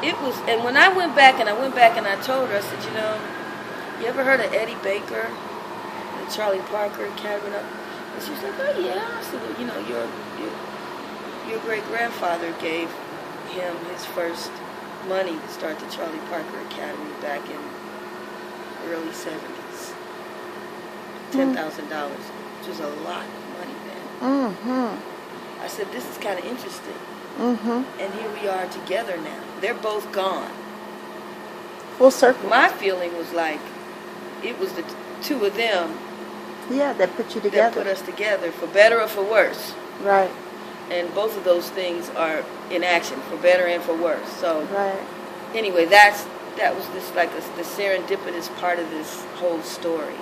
it was, and when I went back and I told her, I said, you know, you ever heard of Eddie Baker, the Charlie Parker Academy? And she was like, oh yeah. I said, well, you know, your great grandfather gave him his first money to start the Charlie Parker Academy back in the early 70s. $10,000, which was a lot of money then. Mm-hmm. I said, this is kind of interesting. Mm-hmm. And here we are together now. They're both gone. Full circle. My feeling was like, it was the two of them. Yeah, that put you together. That put us together, for better or for worse. Right. And both of those things are in action, for better and for worse. So, right. Anyway, that was this like the serendipitous part of this whole story.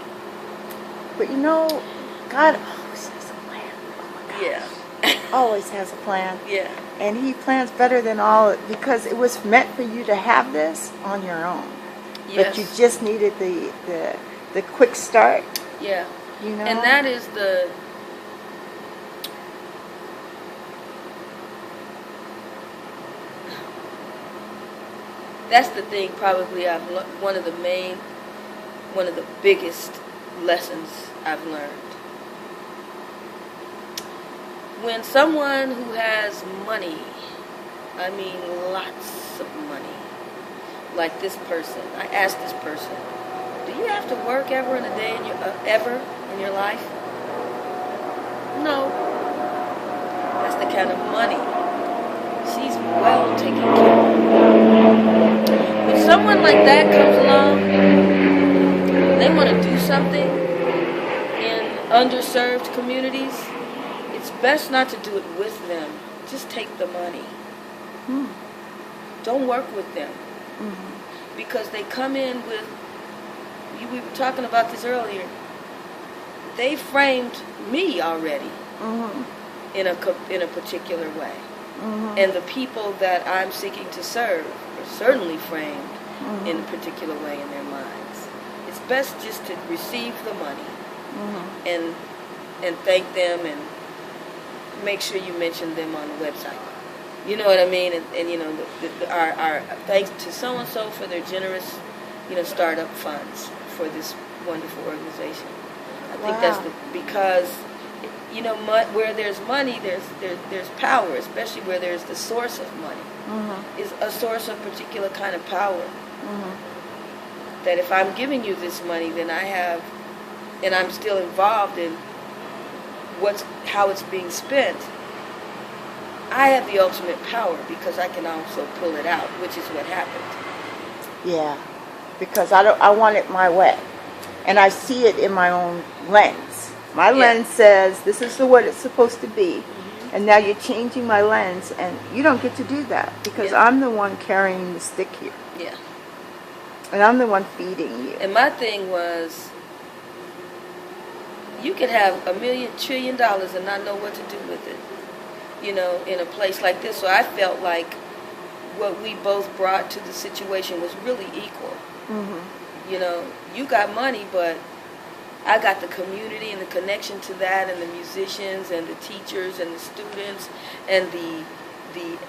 But you know, God always has a plan. Oh my gosh. Yeah. Always has a plan. Yeah. And He plans better than all, because it was meant for you to have this on your own. Yes. But you just needed the quick start. Yeah. You know? And that is that's the thing probably one of the biggest lessons I've learned. When someone who has money, I mean lots of money, like this person, I asked this person, do you have to work ever in a day ever in your life? No. That's the kind of money. She's well taken care of. When someone like that comes along, they want to do something in underserved communities, it's best not to do it with them. Just take the money. Don't work with them. Mm-hmm. Because they come in with, we were talking about this earlier, they framed me already in a particular way. Mm-hmm. And the people that I'm seeking to serve are certainly framed in a particular way in their minds. It's best just to receive the money and thank them and make sure you mention them on the website. You know what I mean? And you know, our thanks to so-and-so for their generous, startup funds for this wonderful organization. I think that's because, where there's money, there's power, especially where there's the source of money. Is a source of particular kind of power. That if I'm giving you this money, then I have, and I'm still involved in how it's being spent, I have the ultimate power because I can also pull it out, which is what happened. Yeah, because I want it my way, and I see it in my own lens. My lens says this is what it's supposed to be, and now you're changing my lens, and you don't get to do that because I'm the one carrying the stick here. Yeah. And I'm the one feeding you. And my thing was, you could have $1 trillion and not know what to do with it, in a place like this. So I felt like what we both brought to the situation was really equal. You got money, but I got the community and the connection to that, and the musicians and the teachers and the students and the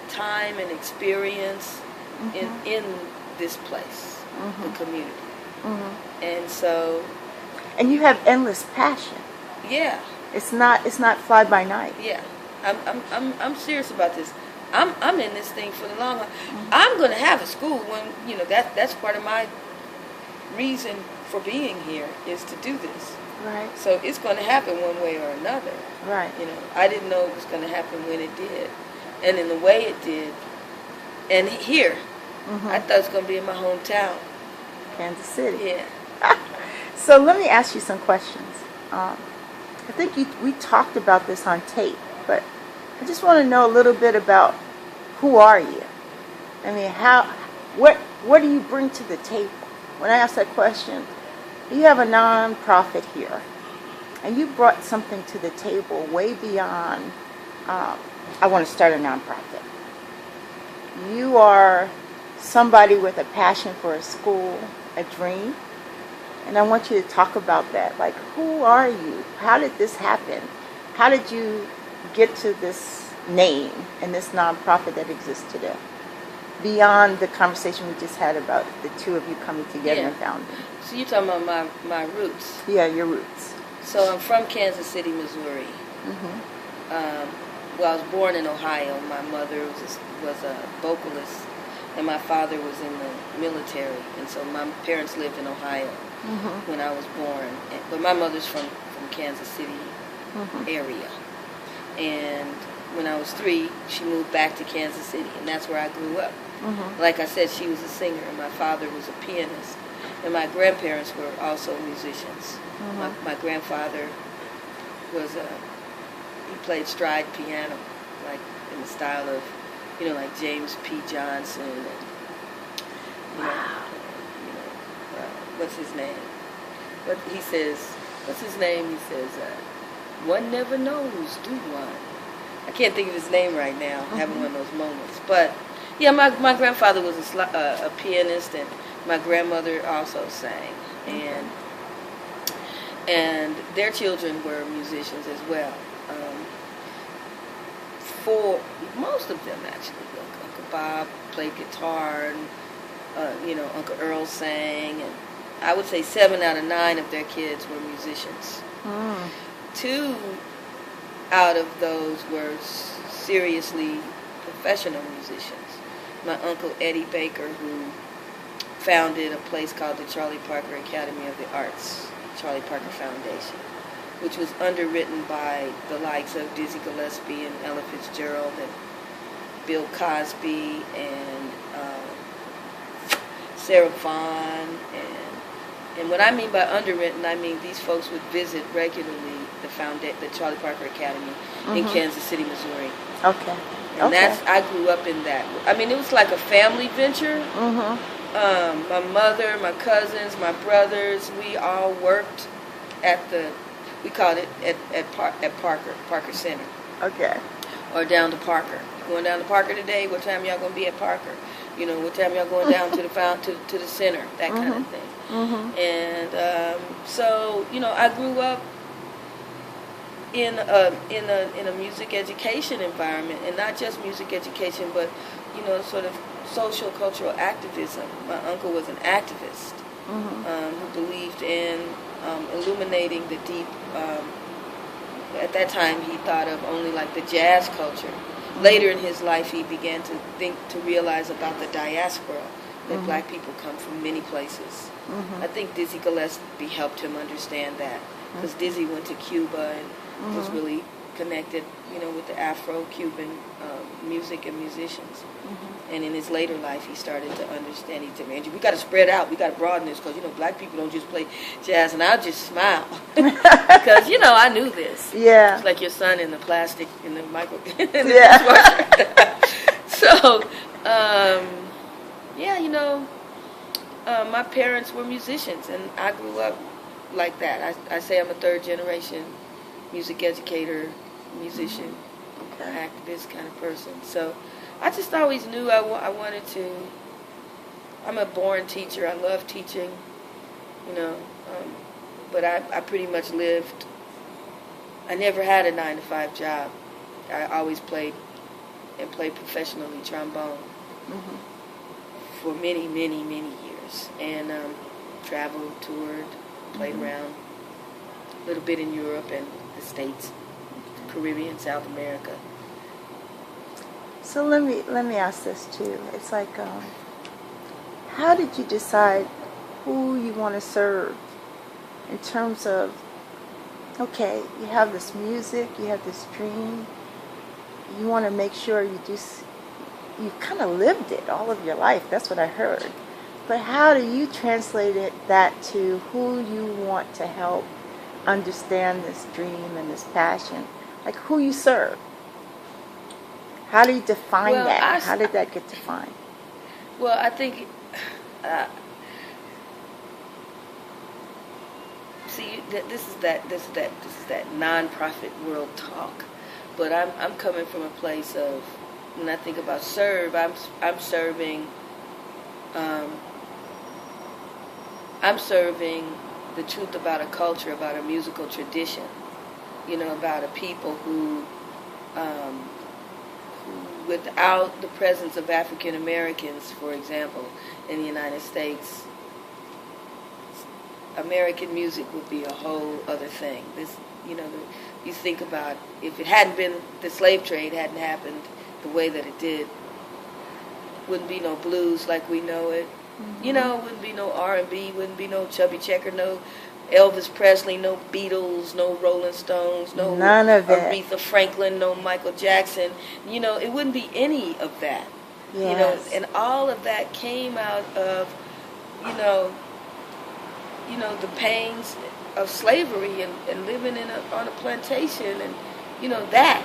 time and experience in this place, the community. And so, and you have endless passion. Yeah. It's not fly by night. Yeah. I'm serious about this. I'm in this thing for the long haul. I'm going to have a school when that's part of my reason for being here is to do this. Right. So it's going to happen one way or another. Right. I didn't know it was going to happen when it did, and in the way it did, and here, I thought it was going to be in my hometown, Kansas City. Yeah. So let me ask you some questions. I think we talked about this on tape, but I just want to know a little bit about who are you? I mean, what do you bring to the table? When I ask that question, you have a non-profit here, and you brought something to the table way beyond, I want to start a non-profit. You are somebody with a passion for a school, a dream, and I want you to talk about that. Like, who are you? How did this happen? How did you get to this name and this nonprofit that exists today? beyond the conversation we just had about the two of you coming together and founding? So you're talking about my roots. Yeah, your roots. So I'm from Kansas City, Missouri. Well, I was born in Ohio. My mother was a vocalist, and my father was in the military. And so my parents lived in Ohio when I was born. But my mother's from Kansas City area. And when I was 3, she moved back to Kansas City, and that's where I grew up. Like I said, she was a singer, and my father was a pianist. And my grandparents were also musicians. My grandfather was he played stride piano, like in the style of, like James P. Johnson and, what's his name? What's his name? He says, one never knows, do one? I can't think of his name right now. I'm having one of those moments. But, yeah, my grandfather was a pianist, and my grandmother also sang. And their children were musicians as well. For most of them, actually. Uncle Bob played guitar, and, Uncle Earl sang, and I would say 7 out of 9 of their kids were musicians. 2 out of those were seriously professional musicians. My uncle Eddie Baker, who founded a place called the Charlie Parker Academy of the Arts, Charlie Parker Foundation, which was underwritten by the likes of Dizzy Gillespie and Ella Fitzgerald and Bill Cosby and Sarah Vaughan. And what I mean by underwritten, I mean these folks would visit regularly the Charlie Parker Academy in Kansas City, Missouri. Okay. And I grew up in that. I mean, it was like a family venture. My mother, my cousins, my brothers, we all worked at we called it at Parker Center. Okay. Or down to Parker. Going down to Parker today, what time y'all going to be at Parker? What time y'all going down to the center, that kind of thing. And so, I grew up in a music education environment, and not just music education, but sort of social cultural activism. My uncle was an activist who believed in illuminating the deep. At that time, he thought of only like the jazz culture. Later in his life, he began to realize about the diaspora, that black people come from many places. I think Dizzy Gillespie helped him understand that, because Dizzy went to Cuba and was really connected, with the Afro-Cuban music and musicians. And in his later life, he started to understand. He said, "Andrew, we got to spread out. We got to broaden this, because black people don't just play jazz." And I'll just smile because I knew this. Yeah, it's like your son in the plastic in the micro. So, my parents were musicians, and I grew up like that. I say I'm a 3rd generation music educator, musician, activist kind of person. So I just always knew I wanted to. I'm a born teacher. I love teaching, but I pretty much lived. I never had a 9-to-5 job. I always played professionally trombone for many, many, many years, and traveled, toured, played around a little bit in Europe and the States, Caribbean, South America. So let me ask this too. It's like, how did you decide who you want to serve in terms of, okay, you have this music, you have this dream, you want to make sure you kind of lived it all of your life. That's what I heard. But how do you translate that to who you want to help understand this dream and this passion? Like who you serve? How do you define that? How did that get defined? Well, I think, this is that nonprofit world talk, but I'm coming from a place of, when I think about serve, I'm serving the truth about a culture, about a musical tradition, about a people who without the presence of African Americans, for example, in the United States, American music would be a whole other thing. This, you think about if it hadn't been, the slave trade hadn't happened the way that it did, wouldn't be no blues like we know it. Mm-hmm. Wouldn't be no R&B, wouldn't be no Chubby Checker, no Elvis Presley, no Beatles, no Rolling Stones, no none of it. Aretha Franklin, no Michael Jackson. It wouldn't be any of that. Yes. And all of that came out of, the pains of slavery and living on a plantation and, that.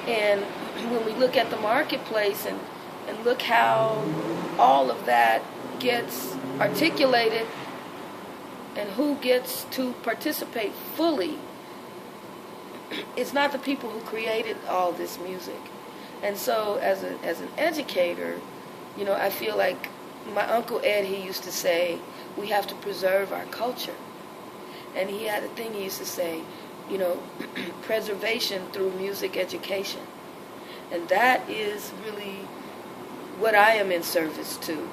And when we look at the marketplace and look how all of that gets articulated and who gets to participate fully, it's not the people who created all this music. And so as an educator, I feel like my Uncle Ed, he used to say, we have to preserve our culture. And he had a thing he used to say, preservation through music education. And that is really what I am in service to.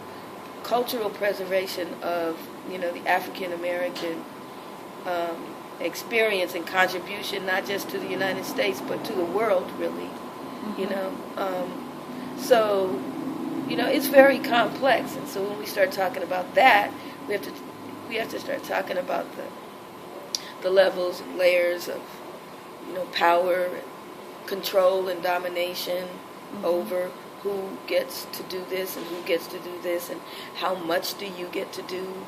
Cultural preservation of, the African American experience and contribution, not just to the United States, but to the world, really. So, it's very complex. And so when we start talking about that, we have to start talking about the levels and layers of, power, control, and domination over who gets to do this and who gets to do this, and how much do you get to do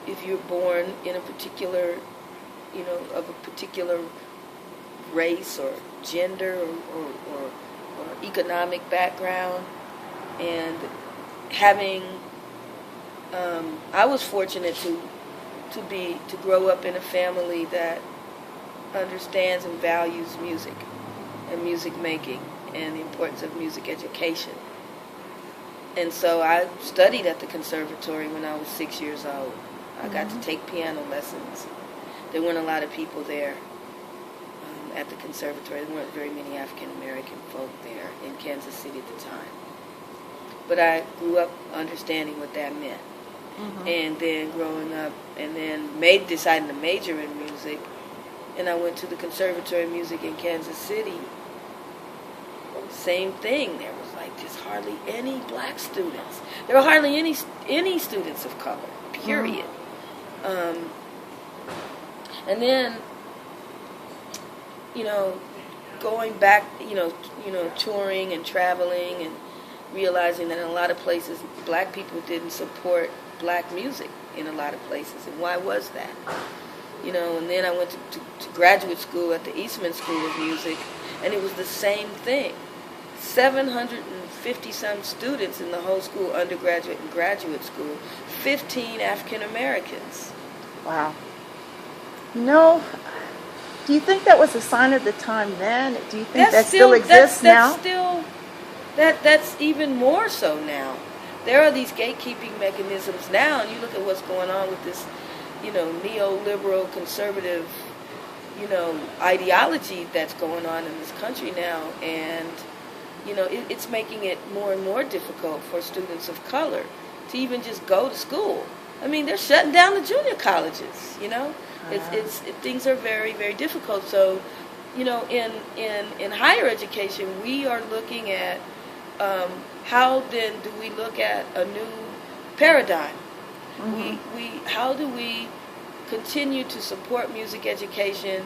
if you're born in a particular, of a particular race or gender or economic background. And having, I was fortunate to grow up in a family that understands and values music and music making and the importance of music education. And so I studied at the Conservatory when I was 6 years old. I got to take piano lessons. There weren't a lot of people there at the Conservatory. There weren't very many African American folk there in Kansas City at the time. But I grew up understanding what that meant. And then growing up, and then deciding to major in music, and I went to the Conservatory of Music in Kansas City. Same thing. There was like just hardly any black students. There were hardly any students of color. Period. And then, going back, touring and traveling and realizing that in a lot of places, black people didn't support black music in a lot of places. And why was that? And then I went to graduate school at the Eastman School of Music, and it was the same thing. 750-some students in the whole school, undergraduate and graduate school, 15 African Americans. Wow. Do you think that was a sign of the time then? Do you think that still exists now? That's even more so now. There are these gatekeeping mechanisms now, and you look at what's going on with this, neoliberal, conservative, ideology that's going on in this country now, and, it's making it more and more difficult for students of color to even just go to school. I mean, they're shutting down the junior colleges, things are very, very difficult. So, in higher education, we are looking at how then do we look at a new paradigm? How do we continue to support music education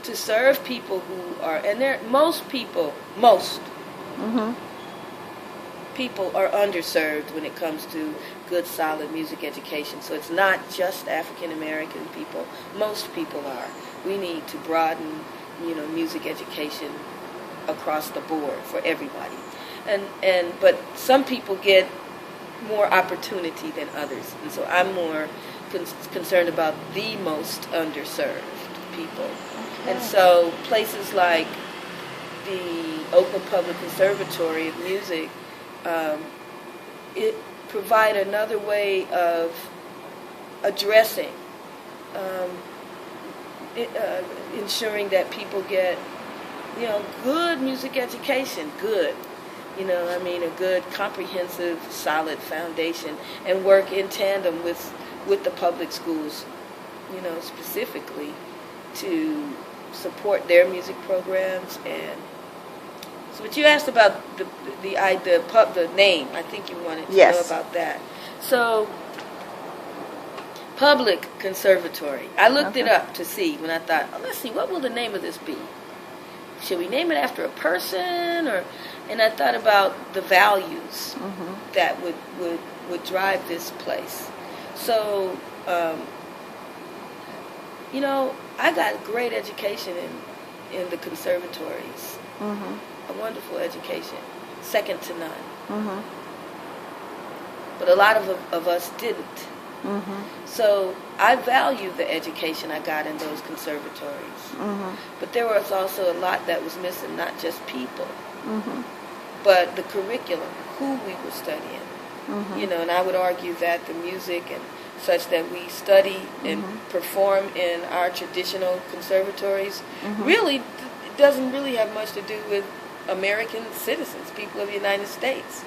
to serve people who are, and most people are underserved when it comes to good, solid music education. So it's not just African American people. Most people are. We need to broaden, music education across the board for everybody. But some people get more opportunity than others. And so I'm more concerned about the most underserved people. Okay. And so places like the Oakland Public Conservatory of Music, it provide another way of addressing, ensuring that people get, good music education, good. You know, I mean, a good, comprehensive, solid foundation, and work in tandem with the public schools, you know, specifically to support their music programs. And so, what you asked about the name, I think you wanted to know about that. So, Public Conservatory. I looked it up to see when I thought, oh, let's see, what will the name of this be? Should we name it after a person, or? And I thought about the values that would drive this place. So, you know, I got great education in the conservatories. A wonderful education, second to none. But a lot of us didn't. So I value the education I got in those conservatories. But there was also a lot that was missing, not just people, but the curriculum, who we were studying. You know, and I would argue that the music and such that we study and perform in our traditional conservatories really doesn't really have much to do with American citizens, people of the United States.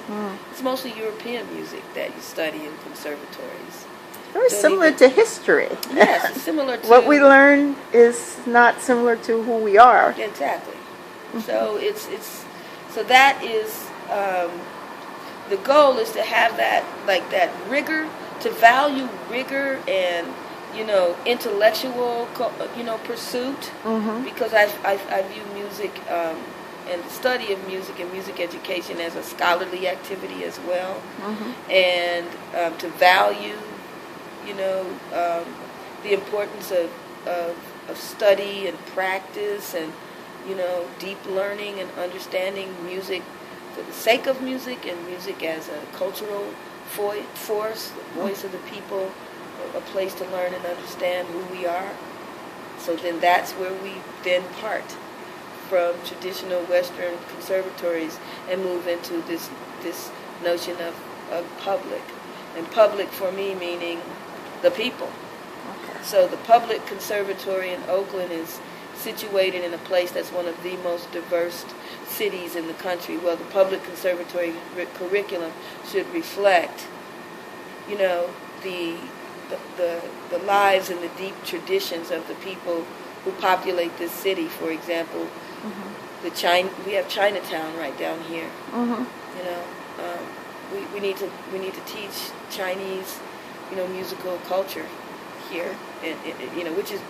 It's mostly European music that you study in conservatories. Very similar to history. Yes, it's similar to... What we learn is not similar to who we are. Exactly. So so that is... the goal is to have that, like that rigor, to value rigor and, you know, intellectual, you know, pursuit, because I view music and the study of music and music education as a scholarly activity as well, and to value, you know, the importance of study and practice and, you know, deep learning and understanding music for the sake of music, and music as a cultural force, the voice of the people, a place to learn and understand who we are. So then that's where we then part from traditional Western conservatories and move into this notion of public. And public for me meaning the people. So the Public Conservatory in Oakland is situated in a place that's one of the most diverse cities in the country. Well, the Public Conservatory curriculum should reflect, you know, the lives and the deep traditions of the people who populate this city. For example, we have Chinatown right down here. You know, we need to teach Chinese, you know, musical culture here, and you know, which is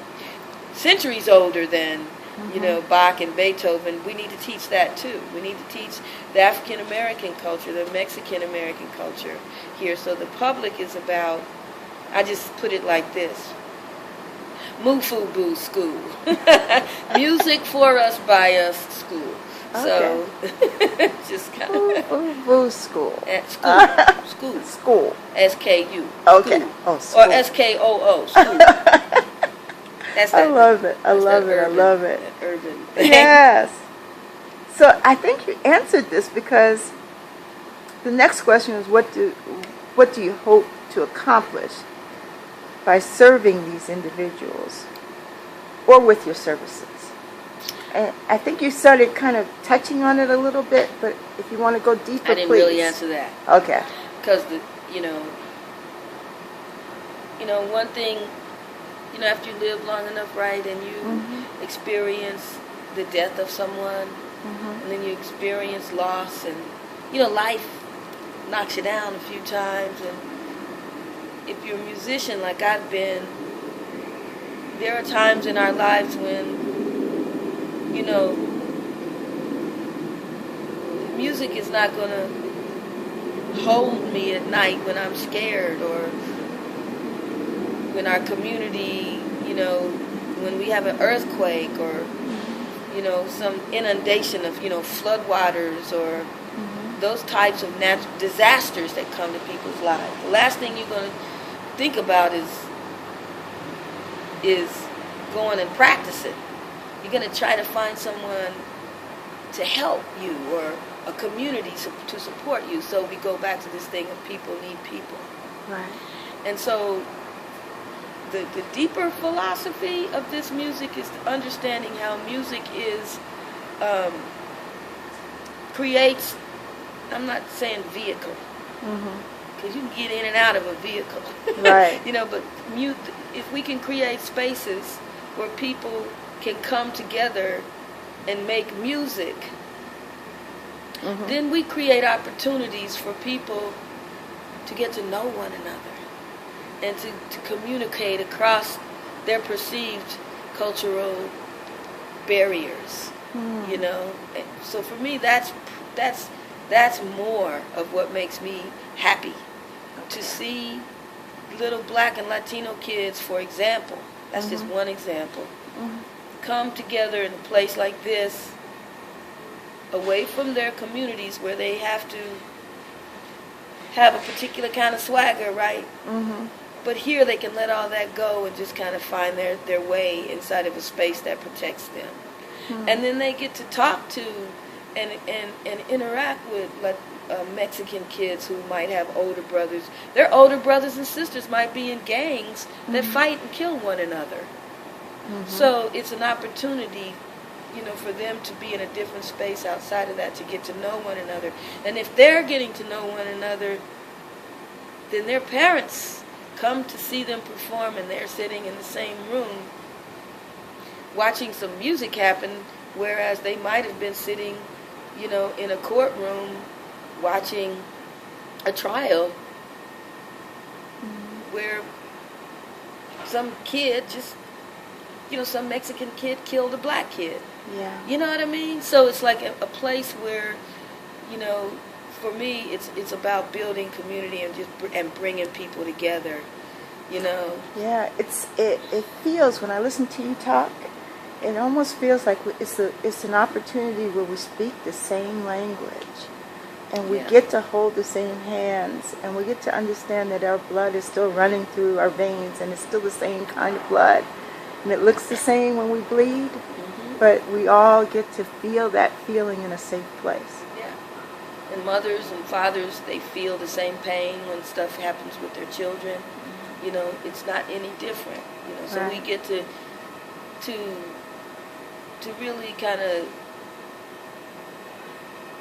centuries older than, you know, Bach and Beethoven. We need to teach that too. We need to teach the African American culture, the Mexican American culture here. So the public is about, I just put it like this: Mufubu school, music for us, by us school. So just kind of Mufubu school. School. SKU. Okay. School. Oh, school. Or SKOO. School. I love it. I love it. Urban. Yes. So I think you answered this, because the next question is, what do you hope to accomplish by serving these individuals or with your services? And I think you started kind of touching on it a little bit, but if you want to go deeper, I didn't really answer that. Okay. Because you know, one thing, you know, after you live long enough, right, and you experience the death of someone, and then you experience loss, and, you know, life knocks you down a few times, and if you're a musician like I've been, there are times in our lives when, you know, music is not going to hold me at night when I'm scared, or when our community, you know, when we have an earthquake, or, you know, some inundation of, you know, floodwaters, or those types of natural disasters that come to people's lives. The last thing you're going to think about is going and practicing. You're going to try to find someone to help you, or a community to support you. So we go back to this thing of people need people. Right. And so the deeper philosophy of this music is understanding how music is creates I'm not saying vehicle, Mm-hmm. because you can get in and out of a vehicle. Right. But if we can create spaces where people can come together and make music, Mm-hmm. then we create opportunities for people to get to know one another and to communicate across their perceived cultural barriers. Mm. And so for me, that's more of what makes me happy. To see little Black and Latino kids, for example, that's just one example, come together in a place like this, away from their communities where they have to have a particular kind of swagger, right? Mm-hmm. But here they can let all that go and just kind of find their way inside of a space that protects them. Mm-hmm. And then they get to talk to and interact with Mexican kids who might have older brothers. Their older brothers and sisters might be in gangs that fight and kill one another. Mm-hmm. So it's an opportunity, for them to be in a different space outside of that, to get to know one another. And if they're getting to know one another, then their parents come to see them perform, and they're sitting in the same room watching some music happen, whereas they might have been sitting, in a courtroom watching a trial where some kid just, some Mexican kid killed a Black kid. Yeah. You know what I mean? So it's like a place where, for me, it's about building community and bringing people together. Yeah, it feels, when I listen to you talk, it almost feels like it's an opportunity where we speak the same language, and we get to hold the same hands, and we get to understand that our blood is still running through our veins, and it's still the same kind of blood, and it looks the same when we bleed, but we all get to feel that feeling in a safe place. Yeah. And mothers and fathers, they feel the same pain when stuff happens with their children. It's not any different. So Right. we get to really kind of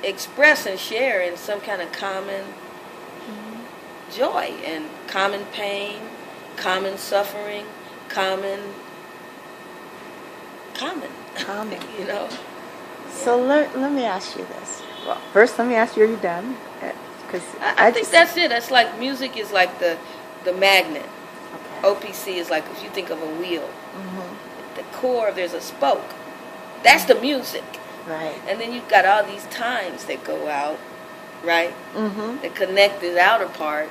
express and share in some kind of common joy and common pain, common suffering, common. So let me ask you this. Well, first let me ask you, are you done? Because I think that's it. That's like, music is like the magnet. Okay. OPC is like, if you think of a wheel, the core, there's a spoke. That's the music. Right. And then you've got all these times that go out, right? Mm-hmm. That connect this outer part,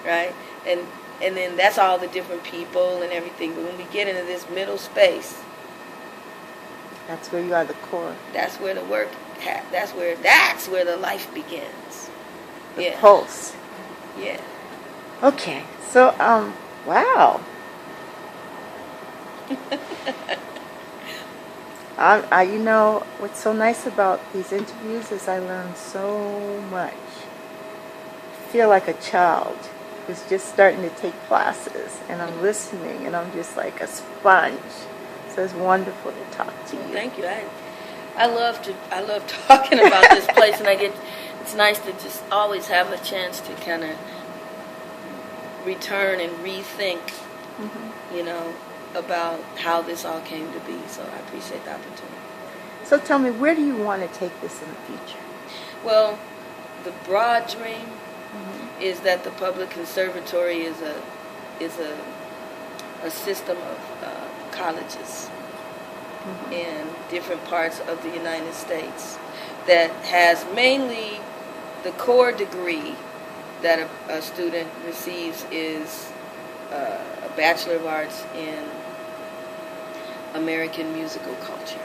right? And then that's all the different people and everything. But when we get into this middle space, that's where you are, the core. that's where the work. That's where the life begins. The pulse. Yeah. Okay. So wow. What's so nice about these interviews is I learn so much. I feel like a child who's just starting to take classes, and I'm listening, and I'm just like a sponge. So it's wonderful to talk to you. Thank you. I love talking about this place, and it's nice to just always have a chance to kind of return and rethink, about how this all came to be. So I appreciate the opportunity. So tell me, where do you want to take this in the future? Well, the broad dream is that the public conservatory is a system of colleges in different parts of the United States that has mainly the core degree that a student receives is a Bachelor of Arts in American Musical Culture.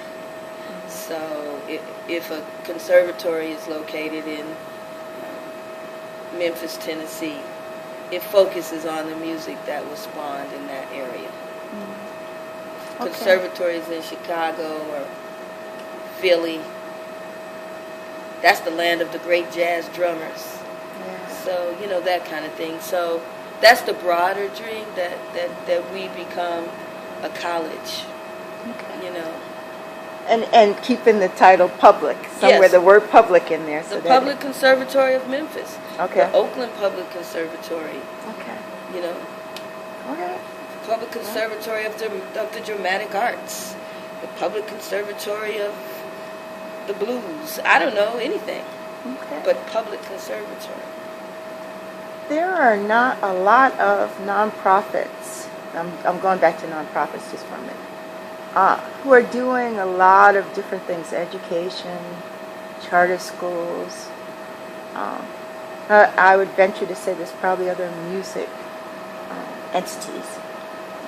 So if a conservatory is located in Memphis, Tennessee, it focuses on the music that was spawned in that area. Okay. Conservatories in Chicago or Philly, that's the land of the great jazz drummers. Yeah. So, that kind of thing. So that's the broader dream, that we become a college, Okay. And keeping the title public, somewhere Yes. the word public in there. The Public Conservatory of Memphis. Okay. The Oakland Public Conservatory. Okay. You know. Okay. Public Conservatory of the Dramatic Arts. The Public Conservatory of the Blues. I don't know anything. Okay. But Public Conservatory. There are not a lot of nonprofits. I'm going back to nonprofits just for a minute. Who are doing a lot of different things: education, charter schools. I would venture to say there's probably other music entities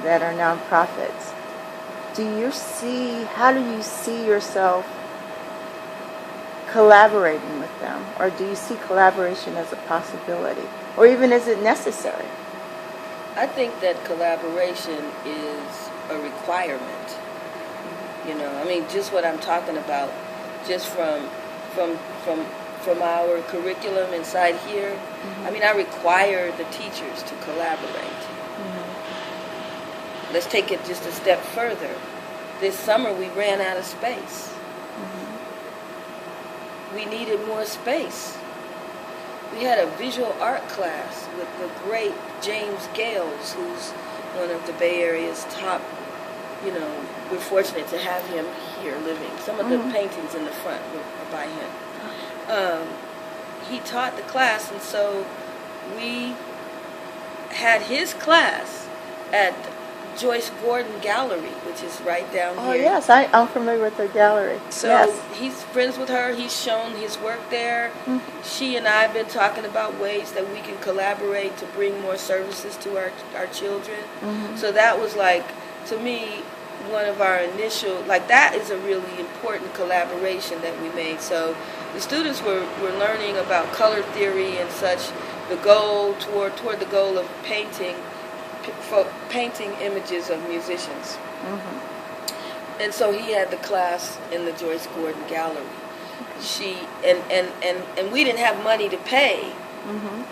that are nonprofits. How do you see yourself collaborating with them? Or do you see collaboration as a possibility? Or even is it necessary? I think that collaboration is a requirement. You know, I mean, just what I'm talking about, just from our curriculum inside here. Mm-hmm. I mean, I require the teachers to collaborate. Mm-hmm. Let's take it just a step further. This summer we ran out of space. Mm-hmm. We needed more space. We had a visual art class with the great James Gales, who's one of the Bay Area's top, you know, we're fortunate to have him here living. Some of the paintings in the front were by him. He taught the class, and so we had his class at Joyce Gordon Gallery, which is right down here. Oh, yes, I'm familiar with the gallery. So yes. He's friends with her. He's shown his work there. Mm-hmm. She and I have been talking about ways that we can collaborate to bring more services to our children. Mm-hmm. So that was like, to me, one of our initial, like that is a really important collaboration that we made. So the students were learning about color theory and such, the goal toward the goal of painting images of musicians. Mm-hmm. And so he had the class in the Joyce Gordon Gallery. She and we didn't have money to pay. Mm-hmm.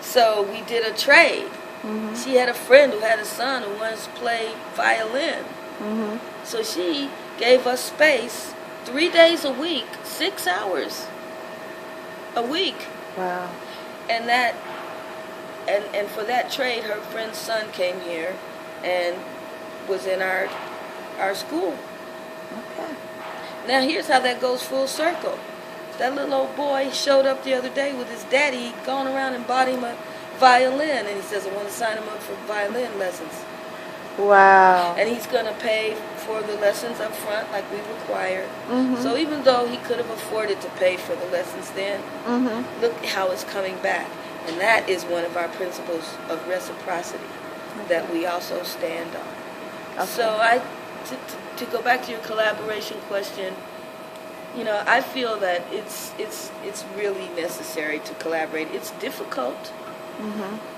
So we did a trade. Mm-hmm. She had a friend who had a son who wanted to play violin. Mm-hmm. So she gave us space 3 days a week, 6 hours a week. Wow. And that and for that trade, her friend's son came here and was in our school. Okay. Now here's how that goes full circle. That little old boy showed up the other day with his daddy. He'd gone around and bought him a violin, and he says, I want to sign him up for violin lessons. Wow. And he's going to pay for the lessons up front like we required. Mm-hmm. So even though he could have afforded to pay for the lessons then, look how it's coming back. And that is one of our principles of reciprocity that we also stand on. Okay. So to go back to your collaboration question, you know, I feel that it's really necessary to collaborate. It's difficult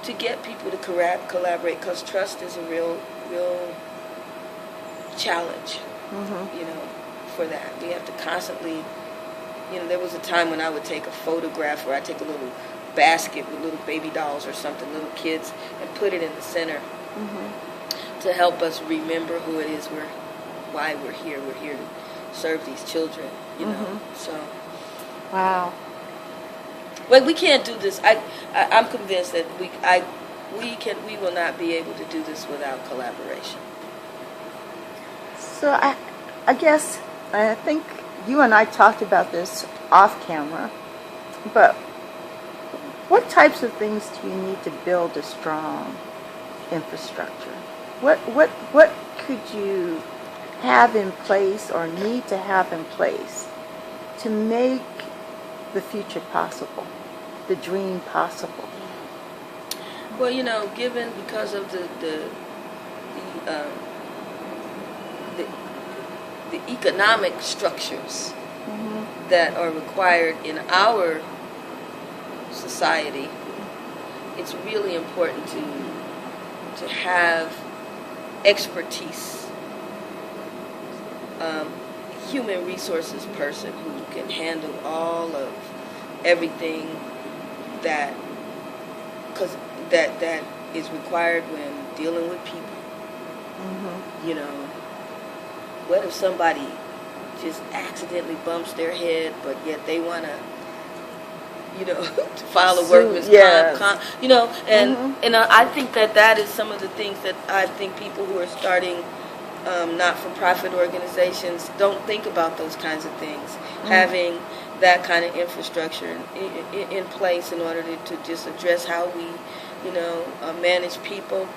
to get people to collaborate because trust is a real challenge, you know, for that. We have to constantly, you know, there was a time when I would take a photograph or I'd take a little basket with little baby dolls or something, little kids, and put it in the center to help us remember who it is why we're here. We're here to serve these children, you know. So, wow. Well, we can't do this. I'm convinced that we will not be able to do this without collaboration. So I think you and I talked about this off camera, but what types of things do you need to build a strong infrastructure? What could you have in place or need to have in place to make the future possible, the dream possible? Well, you know, because of the economic structures that are required in our society, it's really important to have expertise, human resources person who can handle all of everything that is required when dealing with people. You know, what if somebody just accidentally bumps their head, but yet they want to, to file a workman's comp, and I think that is some of the things that I think people who are starting not-for-profit organizations don't think about, those kinds of things. Having that kind of infrastructure in place in order to just address how we, manage people.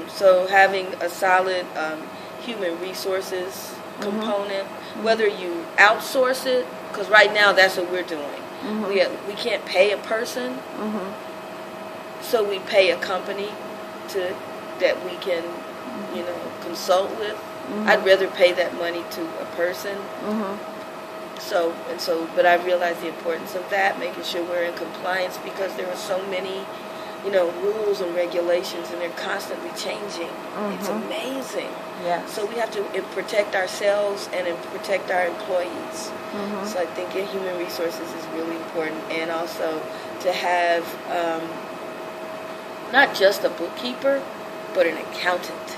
So having a solid human resources component, whether you outsource it, because right now that's what we're doing. We can't pay a person, so we pay a company that we can, consult with. I'd rather pay that money to a person. But I realize the importance of that, making sure we're in compliance, because there are so many, rules and regulations, and they're constantly changing. It's amazing. Yeah. So we have to protect ourselves and protect our employees. So I think human resources is really important, and also to have not just a bookkeeper, but an accountant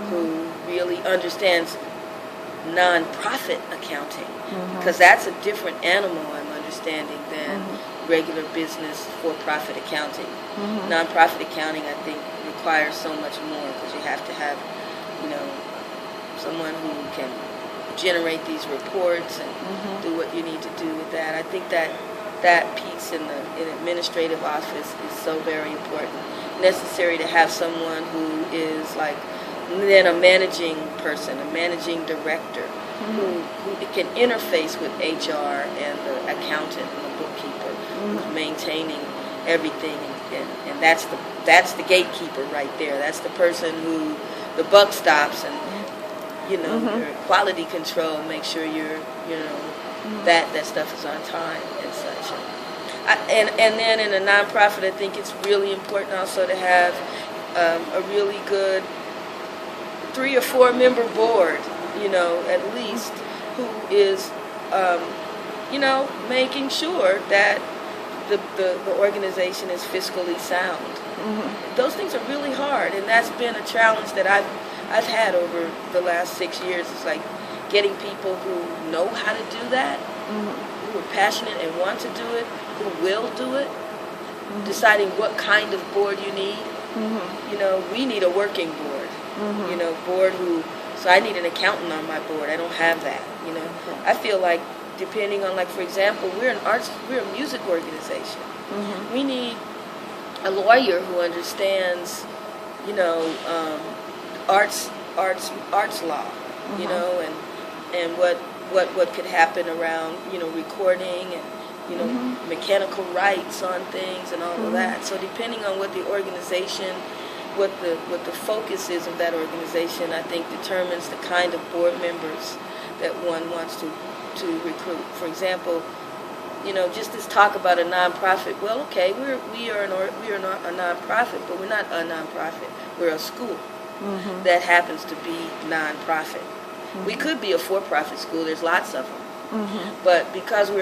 who really understands non-profit accounting, because that's a different animal, I'm understanding, than regular business for-profit accounting. Non-profit accounting, I think, requires so much more, because you have to have, someone who can generate these reports and do what you need to do with that. I think that piece in administrative office is so very important. Necessary to have someone who is then a managing person, a managing director, who can interface with HR and the accountant and the bookkeeper, who's maintaining everything, and that's the gatekeeper right there. That's the person who the buck stops, and your quality control, make sure that stuff is on time and such. And then in a nonprofit, I think it's really important also to have a really good 3 or 4 member board, at least, who is, making sure that the organization is fiscally sound. Those things are really hard, and that's been a challenge that I've had over the last 6 years. It's like getting people who know how to do that, who are passionate and want to do it, who will do it, deciding what kind of board you need. We need a working board, board so I need an accountant on my board. I don't have that, I feel like, depending on, for example, we're a music organization. We need a lawyer who understands, arts law, and what could happen around, recording and, mechanical rights on things and all of that. So depending on what the organization, what the focus is of that organization, I think determines the kind of board members that one wants to recruit. For example, just this talk about a nonprofit. Well, okay, we are not a nonprofit, but we're not a nonprofit. We're a school that happens to be nonprofit. We could be a for-profit school. There's lots of them, but because we're a